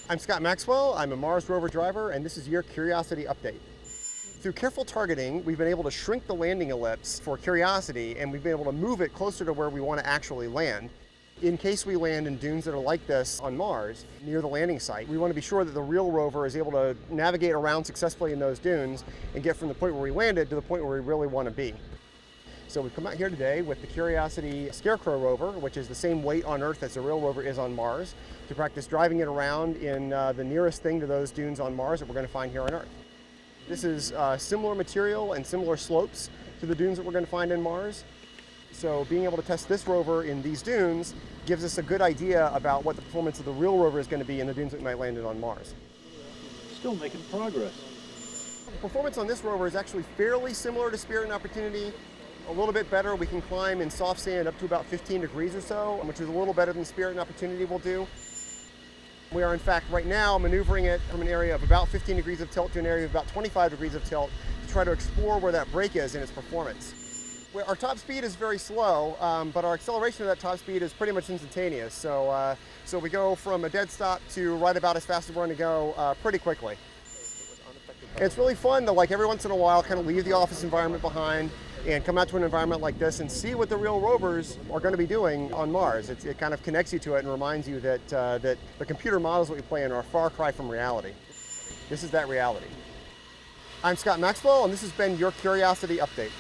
I'm Scott Maxwell. I'm a Mars rover driver, and this is your Curiosity update. Through careful targeting, we've been able to shrink the landing ellipse for Curiosity, and we've been able to move it closer to where we want to actually land. In case we land in dunes that are like this on Mars, near the landing site, we want to be sure that the real rover is able to navigate around successfully in those dunes and get from the point where we landed to the point where we really want to be. So we've come out here today with the Curiosity Scarecrow rover, which is the same weight on Earth as the real rover is on Mars, to practice driving it around in the nearest thing to those dunes on Mars that we're going to find here on Earth. This is similar material and similar slopes to the dunes that we're going to find in Mars. So being able to test this rover in these dunes gives us a good idea about what the performance of the real rover is going to be in the dunes that we might land in on Mars. Still making progress. The performance on this rover is actually fairly similar to Spirit and Opportunity. A little bit better. We can climb in soft sand up to about 15 degrees or so, which is a little better than Spirit and Opportunity will do. We are, in fact, right now maneuvering it from an area of about 15 degrees of tilt to an area of about 25 degrees of tilt to try to explore where that break is in its performance. Our top speed is very slow, but our acceleration of that top speed is pretty much instantaneous. So we go from a dead stop to right about as fast as we're going to go pretty quickly. And it's really fun to, like, every once in a while, kind of leave the office environment behind and come out to an environment like this and see what the real rovers are going to be doing on Mars. It kind of connects you to it and reminds you that the computer models that we play in are a far cry from reality. This is that reality. I'm Scott Maxwell, and this has been your Curiosity Update.